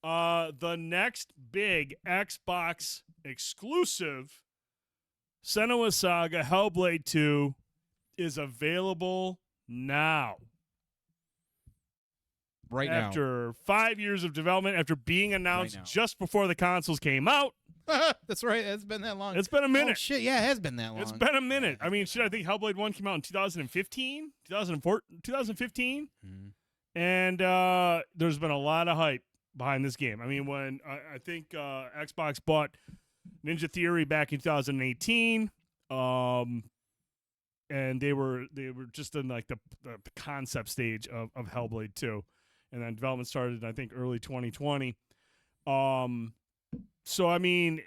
The next big Xbox exclusive, Senua Saga Hellblade 2, is available now. Right now. After 5 years of development, after being announced just before the consoles came out. That's right. It's been that long. It's been a minute. Oh, shit. Yeah, it has been that long. It's been a minute. I mean, shit, I think Hellblade 1 came out in 2015, 2015. And there's been a lot of hype behind this game. I mean, when I think Xbox bought Ninja Theory back in 2018, and they were just in like the concept stage of Hellblade 2. And then development started, I think, early 2020. So I mean,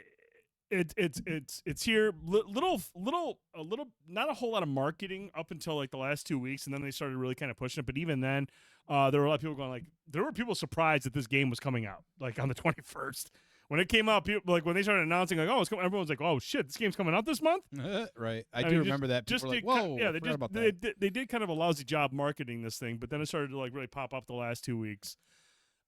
it's here. Little, not a whole lot of marketing up until like the last 2 weeks, and then they started really kind of pushing it. But even then, there were a lot of people going like, there were people surprised that this game was coming out like on the 21st. When it came out, people, like when they started announcing, like, "Oh, it's coming," everyone's like, "Oh shit, this game's coming out this month." Right, I do remember that. People were like, "Whoa, yeah, they did kind of a lousy job marketing this thing, but then it started to like really pop up the last 2 weeks.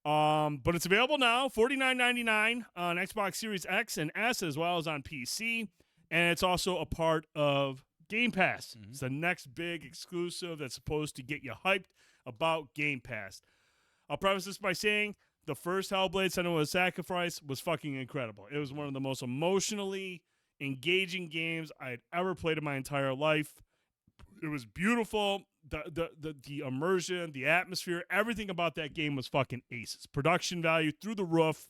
But it's available now, $49.99 on Xbox Series X and S, as well as on PC, and it's also a part of Game Pass. It's the next big exclusive that's supposed to get you hyped about Game Pass. I'll preface this by saying the first Hellblade, Senua's Sacrifice, was fucking incredible. It was one of the most emotionally engaging games I had ever played in my entire life. It was beautiful. The immersion, the atmosphere, everything about that game was fucking aces. Production value through the roof.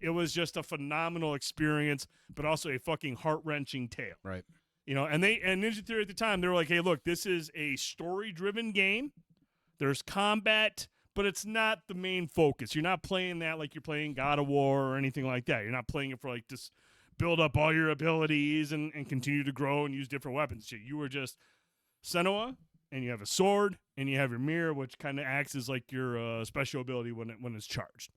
It was just a phenomenal experience, but also a fucking heart-wrenching tale. Right. You know, and Ninja Theory at the time, they were like, hey, look, this is a story-driven game. There's combat, but it's not the main focus. You're not playing that like you're playing God of War or anything like that. You're not playing it for like just build up all your abilities and continue to grow and use different weapons. You were just Senua, and you have a sword, and you have your mirror, which kind of acts as like your special ability when it's charged.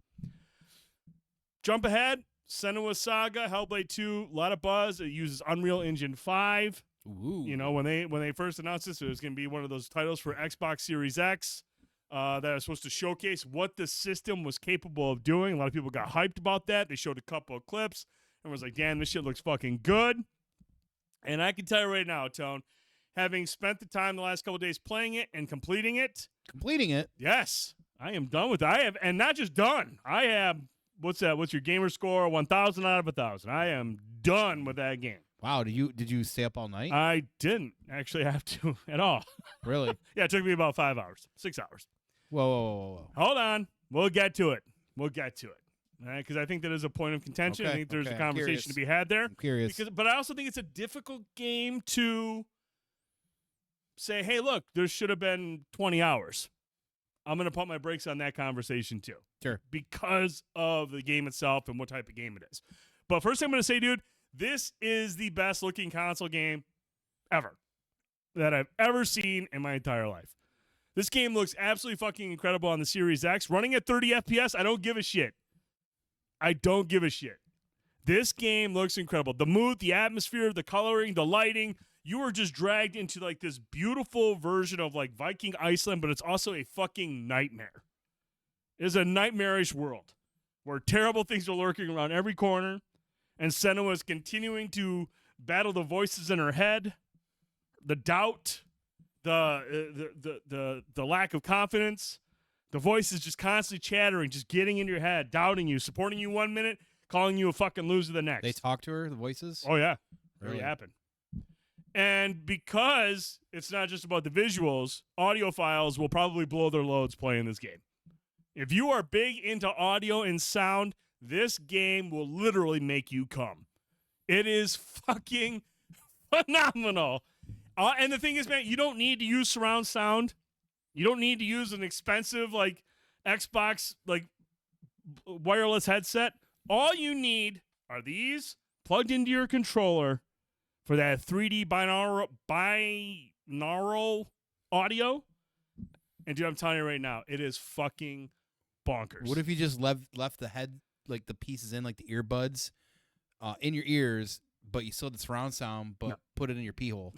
Jump ahead, Senua Saga, Hellblade 2, a lot of buzz. It uses Unreal Engine 5. Ooh. You know, when they first announced this, it was going to be one of those titles for Xbox Series X that was supposed to showcase what the system was capable of doing. A lot of people got hyped about that. They showed a couple of clips and was like, damn, this shit looks fucking good. And I can tell you right now, Tone, having spent the time the last couple of days playing it and completing it. Completing it? Yes. I am done with it. I have, and not just done. I have, what's that? What's your gamer score? 1,000 out of 1,000. I am done with that game. Wow, did you stay up all night? I didn't actually have to at all. Really? Yeah, it took me about 5 hours, 6 hours. Whoa. Hold on. We'll get to it. All right, because I think that is a point of contention. Okay, I think there's a I'm conversation to be had there. I'm curious. But I also think it's a difficult game to say, hey, look, there should have been 20 hours. I'm going to pump my brakes on that conversation too. Sure. Because of the game itself and what type of game it is. But first thing I'm going to say, dude, this is the best looking console game ever that I've ever seen in my entire life. This game looks absolutely fucking incredible on the Series X. Running at 30 FPS, I don't give a shit. This game looks incredible. The mood, the atmosphere, the coloring, the lighting. You are just dragged into like this beautiful version of like Viking Iceland, but it's also a fucking nightmare. It is a nightmarish world where terrible things are lurking around every corner, and Senua is continuing to battle the voices in her head, the doubt, the lack of confidence. The voice is just constantly chattering, just getting in your head, doubting you, supporting you 1 minute, calling you a fucking loser the next. They talk to her, the voices? Oh, yeah. Really? Really happened. And because it's not just about the visuals, audiophiles will probably blow their loads playing this game. If you are big into audio and sound, this game will literally make you come. It is fucking phenomenal. And the thing is, man, you don't need to use surround sound. You don't need to use an expensive like Xbox like wireless headset. All you need are these plugged into your controller for that 3D binaural audio. And dude, I'm telling you right now, it is fucking bonkers. What if you just left the head, like the pieces in, like the earbuds, in your ears, but you still had the surround sound, but put it in your pee hole?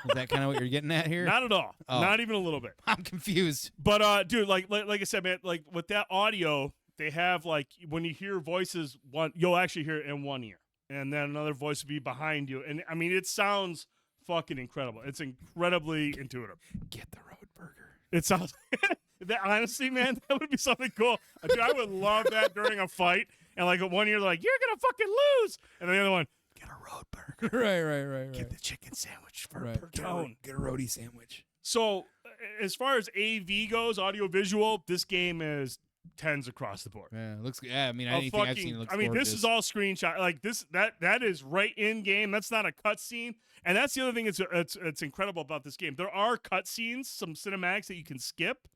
Is that kind of what you're getting at here? Not at all. Oh. Not even a little bit. I'm confused. But dude, like I said, man, like with that audio, they have like when you hear voices, you'll actually hear it in one ear, and then another voice will be behind you, and I mean it sounds fucking incredible. It's incredibly intuitive. Get the road burger. It sounds that honestly, man, that would be something cool. Dude, I would love that during a fight, and like one ear they're like, "You're gonna fucking lose," and the other one, "Get a road burger." Right. Get the chicken sandwich per Get tone. Get a roadie sandwich. So, as far as AV goes, audio visual, this game is 10s across the board. Yeah, it looks. Yeah, I mean, anything I've seen looks. I mean, gorgeous. this is all screenshot. Like that is right in game. That's not a cutscene. And that's the other thing. It's incredible about this game. There are cutscenes, some cinematics that you can skip,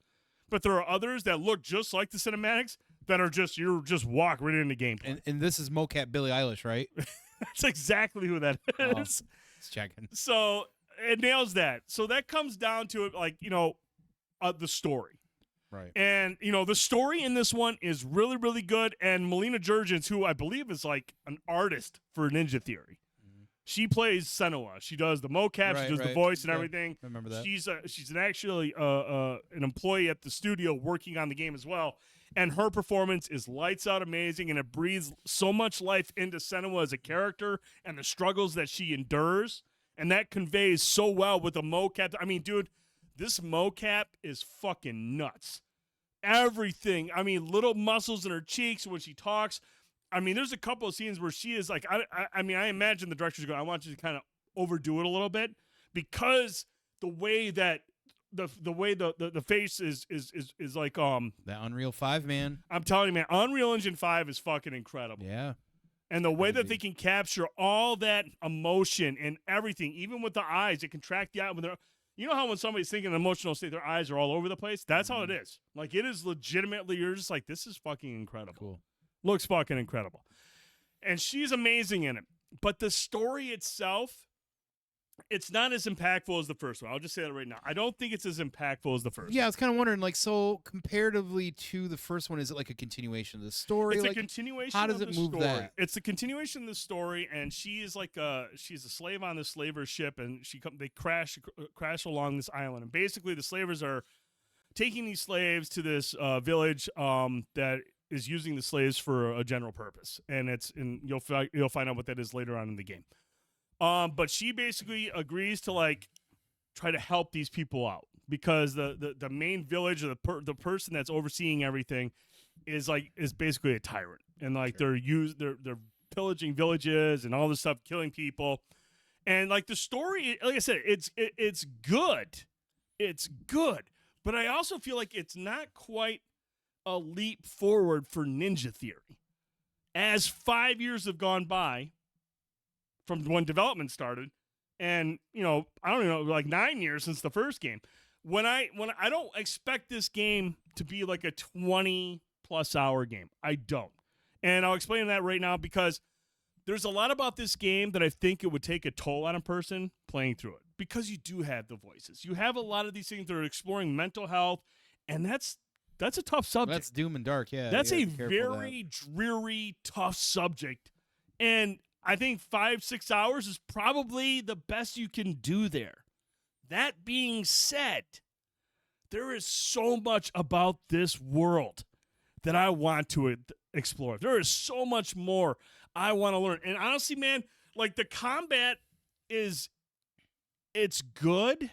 but there are others that look just like the cinematics that are you just walk right into gameplay. And this is mocap Billie Eilish, right? That's exactly who that is. Oh, it's checking. So it nails that. So that comes down to it, like the story. Right. And, the story in this one is really, really good. And Melina Jurgens, who I believe is like an artist for Ninja Theory, she plays Senua. She does the mocap, she does the voice and everything. I remember that. She's actually an employee at the studio working on the game as well. And her performance is lights out amazing, and it breathes so much life into Senua as a character and the struggles that she endures. And that conveys so well with the mocap. I mean, dude, this mocap is fucking nuts. Everything. I mean, little muscles in her cheeks when she talks. I mean, there's a couple of scenes where she is like, I mean, I imagine the director's going, I want you to kind of overdo it a little bit because the way that the face is like that Unreal 5, man. I'm telling you, man, Unreal Engine 5 is fucking incredible. Yeah. And the way that they can capture all that emotion and everything, even with the eyes, it can track the eye when they're. You know how when somebody's thinking an emotional state, their eyes are all over the place? That's how it is. Like, it is legitimately, you're just like, this is fucking incredible. Cool. Looks fucking incredible. And she's amazing in it. But the story itself, it's not as impactful as the first one. I'll just say that right now. I don't think it's as impactful as the first one. Yeah, I was kind of wondering, like, so comparatively to the first one, is it like a continuation of the story? It's like, a continuation how does of it the move story. that? It's a continuation of the story, and she is like she's a slave on this slaver ship, and they crash along this island. And basically, the slavers are taking these slaves to this village that is using the slaves for a general purpose. And you'll find out what that is later on in the game. But she basically agrees to like try to help these people out because the main village or the person that's overseeing everything is basically a tyrant, and like they're pillaging villages and all this stuff, killing people, and like the story, like I said, it's good, but I also feel like it's not quite a leap forward for Ninja Theory, as 5 years have gone by from when development started, and I don't even know, like 9 years since the first game. When I don't expect this game to be like a 20+ hour game. I don't. And I'll explain that right now because there's a lot about this game that I think it would take a toll on a person playing through it, because you do have the voices. You have a lot of these things that are exploring mental health, and that's a tough subject. That's doom and dark, yeah. That's a very dreary, tough subject. And I think 5-6 hours is probably the best you can do there. That being said, there is so much about this world that I want to explore. There is so much more I want to learn. And honestly, man, like the combat it's good.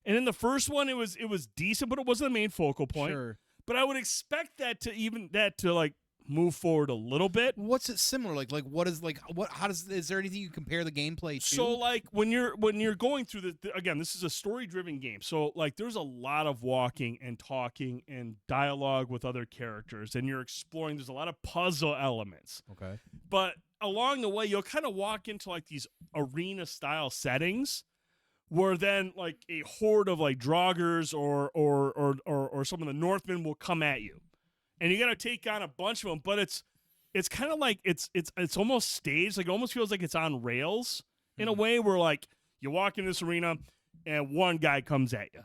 And in the first one, it was decent, but it wasn't the main focal point. Sure. But I would expect that to like move forward a little bit. What's it similar? Like what is like what? How does is there anything you compare the gameplay to? So like when you're going through again, this is a story-driven game. So like there's a lot of walking and talking and dialogue with other characters, and you're exploring. There's a lot of puzzle elements. Okay. But along the way, you'll kind of walk into like these arena-style settings, where then like a horde of like Draugrs or some of the Northmen will come at you, and you got to take on a bunch of them. But it's kind of like it's almost staged. Like it almost feels like it's on rails in a way, where like you walk in this arena and one guy comes at you,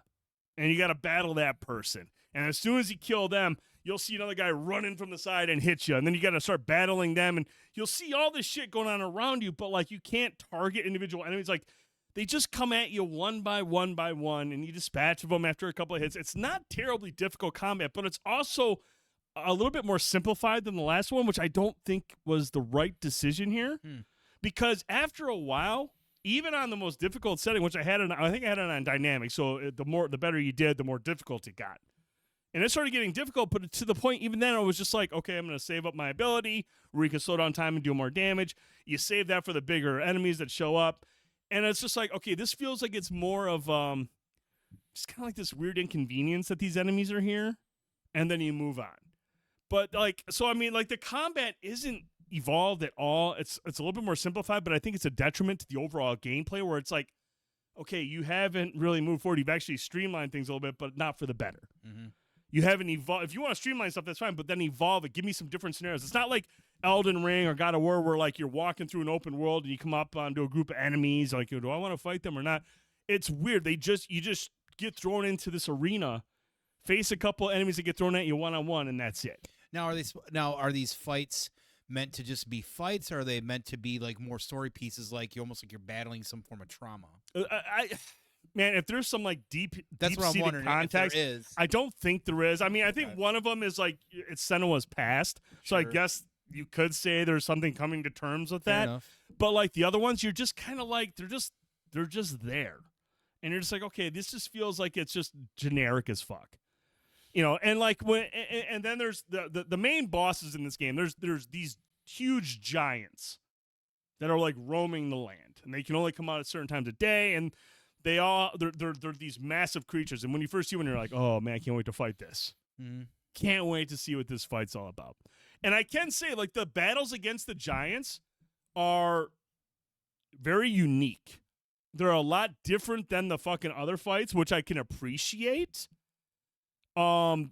and you got to battle that person. And as soon as you kill them, you'll see another guy running from the side and hit you, and then you got to start battling them, and you'll see all this shit going on around you. But like you can't target individual enemies. Like they just come at you one by one, and you dispatch of them after a couple of hits. It's not terribly difficult combat, but it's also a little bit more simplified than the last one, which I don't think was the right decision here. Because after a while, even on the most difficult setting, which I think I had it on dynamic, so the better you did, the more difficult it got. And it started getting difficult, but to the point, even then, I was just like, okay, I'm going to save up my ability where you can slow down time and do more damage. You save that for the bigger enemies that show up. And it's just like, okay, this feels like it's more of just kind of like this weird inconvenience that these enemies are here. And then you move on. But, like, so, I mean, like, the combat isn't evolved at all. It's a little bit more simplified, but I think it's a detriment to the overall gameplay where it's like, okay, you haven't really moved forward. You've actually streamlined things a little bit, but not for the better. Mm-hmm. You haven't evolved. If you want to streamline stuff, that's fine, but then evolve it. Give me some different scenarios. It's not like Elden Ring or God of War where, like, you're walking through an open world and you come up onto a group of enemies. Like, do I want to fight them or not? It's weird. You just get thrown into this arena, face a couple enemies that get thrown at you one-on-one, and that's it. Now, are these fights meant to just be fights, or are they meant to be like more story pieces, like you're battling some form of trauma? Man, if there's some like that's what I'm wondering. Context, if there is. I don't think there is. I mean, I think one of them is like it's Senua's past, so I guess you could say there's something coming to terms with that. Enough. But like the other ones, you're just kind of like they're just there, and you're just like, okay, this just feels like it's just generic as fuck. You know, and like and then there's the main bosses in this game. There's these huge giants that are like roaming the land, and they can only come out at certain times of day, and they're these massive creatures. And when you first see one, you're like, oh man, I can't wait to fight this. Can't wait to see what this fight's all about. And I can say, like, the battles against the giants are very unique. They're a lot different than the fucking other fights, which I can appreciate. And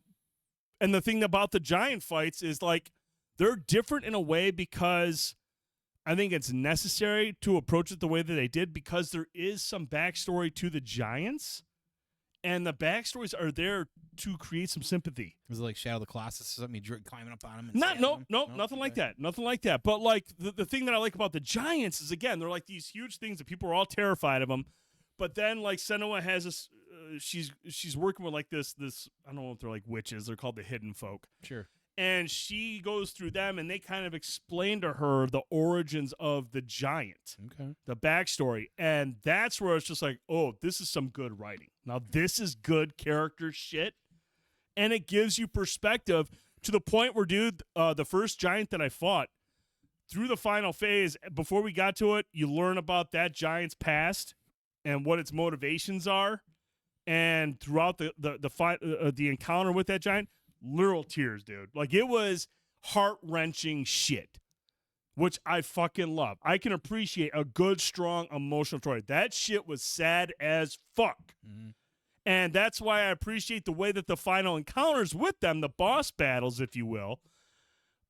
the thing about the giant fights is like they're different in a way because I think it's necessary to approach it the way that they did because there is some backstory to the giants, and the backstories are there to create some sympathy. Was it like Shadow of the Colossus or something? You climbing up on them? Nothing like that. Nothing like that. But like the thing that I like about the giants is, again, they're like these huge things that people are all terrified of them. But then like Senua has this. She's working with like this I don't know if they're like witches. They're called the hidden folk. Sure. And she goes through them, and they kind of explain to her the origins of the giant, the backstory. And that's where it's just like, oh, this is some good writing. Now, this is good character shit. And it gives you perspective to the point where, dude, the first giant that I fought, through the final phase, before we got to it, you learn about that giant's past and what its motivations are. And throughout the fight, the encounter with that giant, literal tears, dude. Like, it was heart-wrenching shit, which I fucking love. I can appreciate a good, strong, emotional story. That shit was sad as fuck. And that's why I appreciate the way that the final encounters with them, the boss battles, if you will,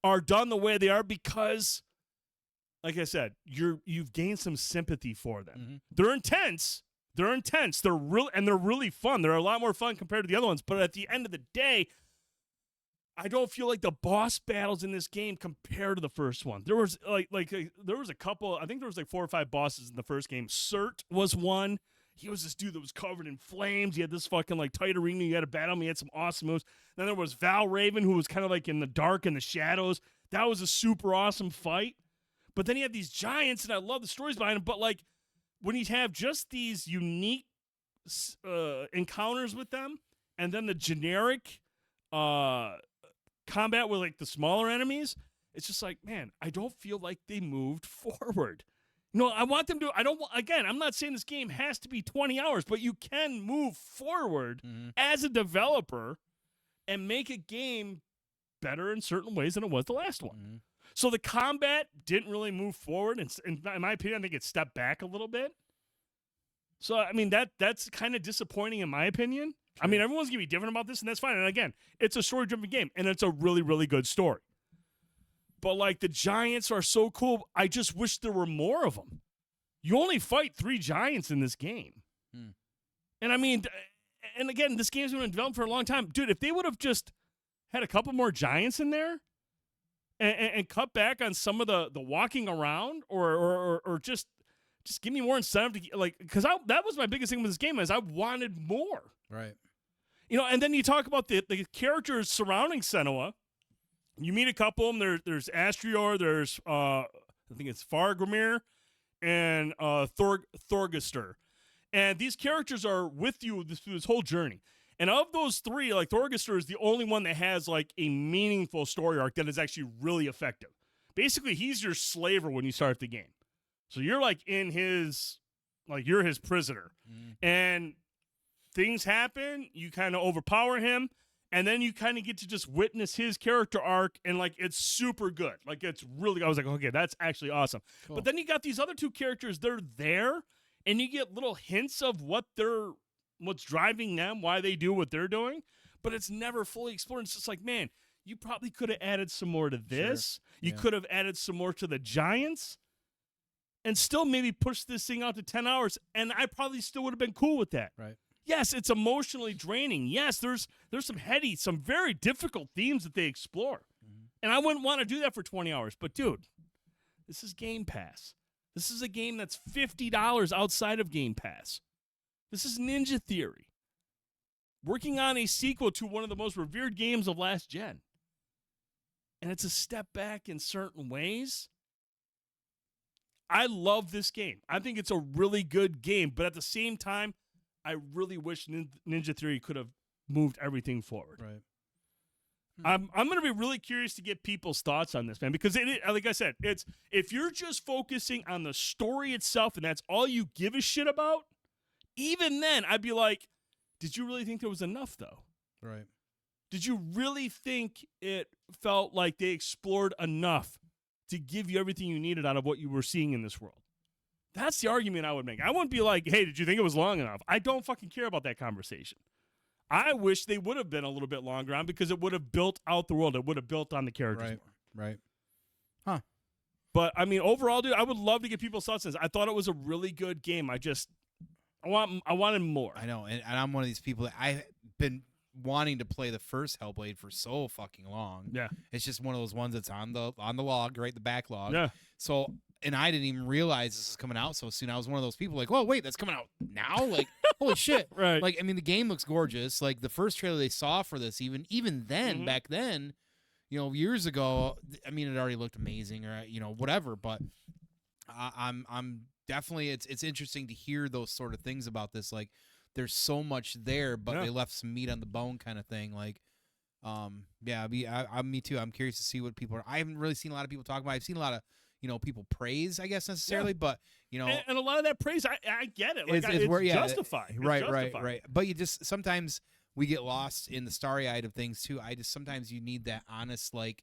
are done the way they are because, like I said, you've gained some sympathy for them. They're intense. They're really fun. They're a lot more fun compared to the other ones. But at the end of the day, I don't feel like the boss battles in this game compare to the first one. There was there was a couple. I think there was like 4 or 5 bosses in the first game. Cert was one. He was this dude that was covered in flames. He had this fucking like tight arena. You had to battle him. He had some awesome moves. Then there was Val Raven, who was kind of like in the dark and the shadows. That was a super awesome fight. But then he had these giants, and I love the stories behind him. But like, when you have just these unique encounters with them, and then the generic combat with like the smaller enemies, it's just like, man, I don't feel like they moved forward. No, I want them to. Again, I'm not saying this game has to be 20 hours, but you can move forward as a developer and make a game better in certain ways than it was the last one. So the combat didn't really move forward, and in my opinion, I think it stepped back a little bit. So I mean that's kind of disappointing in my opinion. Sure. I mean, everyone's gonna be different about this, and that's fine. And again, it's a story-driven game, and it's a really, really good story. But like, the giants are so cool. I just wish there were more of them. You only fight 3 giants in this game, and I mean, and again, this game's been developed for a long time, dude. If they would have just had a couple more giants in there, and cut back on some of the walking around, or just give me more incentive to, like, because that was my biggest thing with this game, is I wanted more. Right. You know, and then you talk about the characters surrounding Senua, You meet a couple of them. There's Astrior, there's I think it's Fargrimir, and Thorgester. And these characters are with you through this whole journey. And of those three, like Thorgester is the only one that has like a meaningful story arc that is actually really effective. Basically, he's your slaver when you start the game. So you're like you're his prisoner. And things happen, you kind of overpower him, and then you kind of get to just witness his character arc, and like it's super good. Like it's really, I was like, okay, that's actually awesome. Cool. But then you got these other two characters, they're there, and you get little hints of what's driving them, why they do what they're doing, but it's never fully explored. It's just like, man, you probably could have added some more to this. Sure. You could have added some more to the Giants, and still maybe push this thing out to 10 hours, and I probably still would have been cool with that. Right. Yes, it's emotionally draining. Yes, there's some heady, some very difficult themes that they explore. Mm-hmm. And I wouldn't want to do that for 20 hours. But, dude, this is Game Pass. This is a game that's $50 outside of Game Pass. This is Ninja Theory, working on a sequel to one of the most revered games of last gen. And it's a step back in certain ways. I love this game. I think it's a really good game, but at the same time, I really wish Ninja Theory could have moved everything forward. Right. I'm going to be really curious to get people's thoughts on this, man, because like I said, it's if you're just focusing on the story itself and that's all you give a shit about, even then I'd be like, did you really think there was enough though? Right. Did you really think it felt like they explored enough to give you everything you needed out of what you were seeing in this world? That's the argument I would make. I wouldn't be like, hey, did you think it was long enough? I don't fucking care about that conversation. I wish they would have been a little bit longer on because it would have built out the world. It would have built on the characters more. Right. Huh. But, I mean, overall, dude, I would love to get people's thoughts on this. I thought it was a really good game. I wanted more. I know, and I'm one of these people that I've been wanting to play the first Hellblade for so fucking long. Yeah. It's just one of those ones that's on the log, right? The backlog. Yeah. So, and I didn't even realize this is coming out so soon. I was one of those people like, oh, wait, that's coming out now? Like, holy shit. Right. Like, I mean, the game looks gorgeous. Like, the first trailer they saw for this, even then, back then, years ago, I mean, it already looked amazing or, whatever. But I'm definitely, it's interesting to hear those sort of things about this. Like, there's so much there, but they left some meat on the bone kind of thing. Like, me too. I'm curious to see what people are. I haven't really seen a lot of people talk about it. I've seen a lot of, people praise, I guess, necessarily, but, And a lot of that praise, I get it. Like, it's justified. Right. But you just, sometimes we get lost in the starry-eyed of things, too. Sometimes you need that honest, like,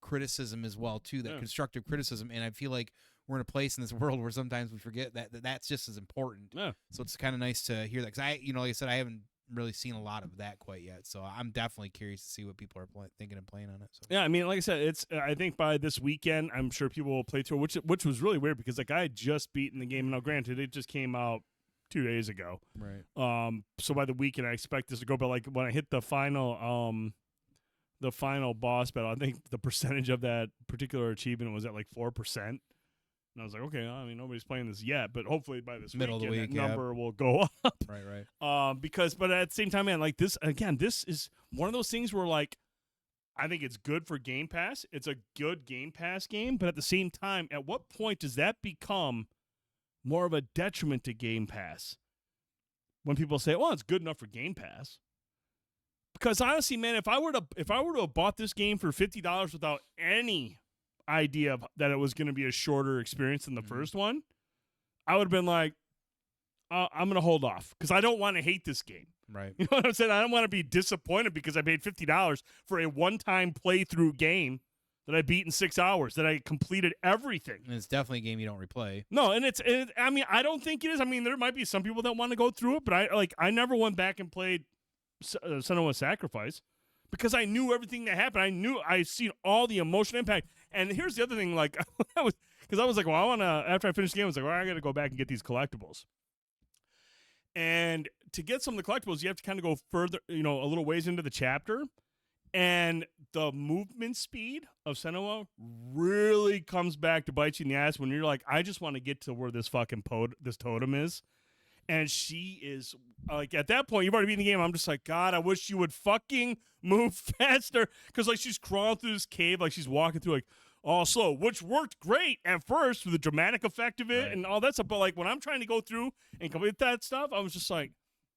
criticism as well, too, that constructive criticism, and I feel like we're in a place in this world where sometimes we forget that's just as important. Yeah. So it's kind of nice to hear that, because like I said, I haven't really seen a lot of that quite yet, so I'm definitely curious to see what people are thinking and playing on it. So. Yeah, I mean, like I said, it's I think by this weekend, I'm sure people will play through, which was really weird because like I had just beaten the game. Now, granted, it just came out 2 days ago, right? So by the weekend, I expect this to go. But like when I hit the final boss battle, I think the percentage of that particular achievement was at like 4%. And I was like, okay, I mean, nobody's playing this yet, but hopefully by this middle weekend, of the week, that number will go up. Right. But at the same time, man, like this is one of those things where like, I think it's good for Game Pass. It's a good Game Pass game, but at the same time, at what point does that become more of a detriment to Game Pass? When people say, well, it's good enough for Game Pass. Because honestly, man, if I were to have bought this game for $50 without any idea that it was going to be a shorter experience than the first one, I would have been like, I'm going to hold off because I don't want to hate this game. Right. You know what I'm saying? I don't want to be disappointed because I paid $50 for a one-time playthrough game that I beat in 6 hours, that I completed everything. And it's definitely a game you don't replay. No, and I mean, I don't think it is. I mean, there might be some people that want to go through it, but I never went back and played Senua Sacrifice because I knew everything that happened. I seen all the emotional impact. And here's the other thing, like, I was like, well, I want to, after I finished the game, I was like, well, I got to go back and get these collectibles. And to get some of the collectibles, you have to kind of go further, a little ways into the chapter. And the movement speed of Senua really comes back to bite you in the ass when you're like, I just want to get to where this fucking this totem is. And she is like, at that point, you've already beaten the game. I'm just like, God, I wish you would fucking move faster. Because like she's crawling through this cave, like she's walking through like all slow, which worked great at first with the dramatic effect of it and all that stuff. But like when I'm trying to go through and complete that stuff, I was just like,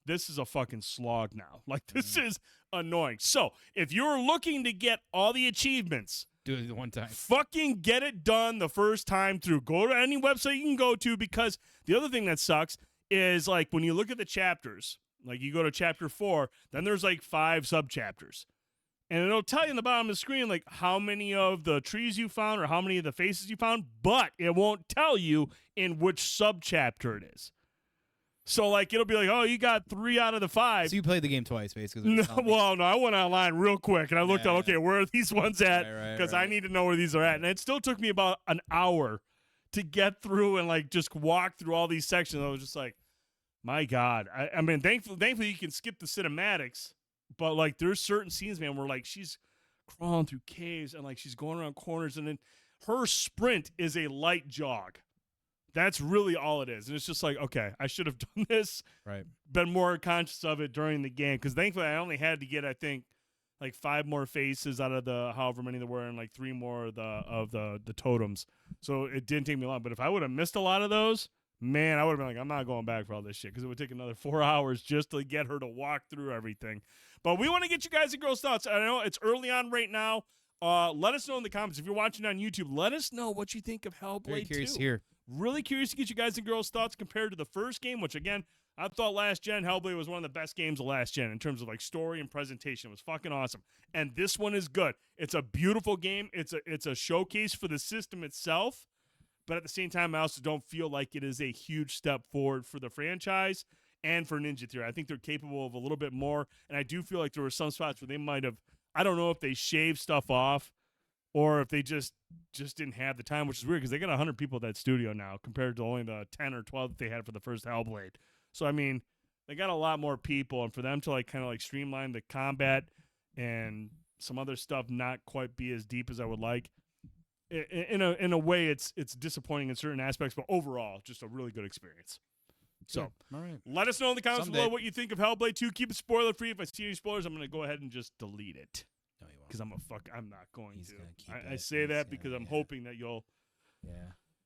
this is a fucking slog now. Like this is annoying. So if you're looking to get all the achievements, Do it one time. fucking get it done the first time through. Go to any website you can go to, because the other thing that sucks is like when you look at the chapters, like you go to chapter 4, then there's like 5 sub-chapters. And it'll tell you in the bottom of the screen like how many of the trees you found or how many of the faces you found, but it won't tell you in which sub-chapter it is. So like it'll be like, oh, you got 3 out of the 5. So you played the game twice, basically. No, well, no, I went online real quick and I looked Yeah, at, okay, where are these ones at? Because I need to know where these are at. And it still took me about an hour to get through and like just walk through all these sections. I was just like, my God. I mean, thankfully you can skip the cinematics, but like there's certain scenes, man, where like she's crawling through caves and like she's going around corners, and then her sprint is a light jog. That's really all it is. And it's just like, okay, I should have done this, been more conscious of it during the game, because thankfully I only had to get, I think, like 5 more faces out of the however many there were, and like 3 more of the totems. So it didn't take me long. But if I would have missed a lot of those, man, I would have been like, I'm not going back for all this shit, because it would take another 4 hours just to get her to walk through everything. But we want to get you guys and girls' thoughts. I know it's early on right now. Let us know in the comments. If you're watching on YouTube, let us know what you think of Hellblade 2. Very curious here. Really curious to get you guys and girls' thoughts compared to the first game, which, again, I thought last gen Hellblade was one of the best games of last gen in terms of like story and presentation. It was fucking awesome. And this one is good. It's a beautiful game. It's a showcase for the system itself. But at the same time, I also don't feel like it is a huge step forward for the franchise and for Ninja Theory. I think they're capable of a little bit more. And I do feel like there were some spots where they might have, I don't know if they shaved stuff off or if they just didn't have the time, which is weird because they got 100 people at that studio now compared to only the 10 or 12 that they had for the first Hellblade. So, I mean, they got a lot more people, and for them to like kind of like streamline the combat and some other stuff not quite be as deep as I would like, in a way, it's disappointing in certain aspects, but overall, just a really good experience. So, all right. Let us know in the comments below what you think of Hellblade 2. Keep it spoiler free. If I see any spoilers, I'm going to go ahead and just delete it. No, you won't. Because I'm not going He's to. gonna keep I say that because I'm hoping that you'll,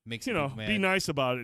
makes be nice about it.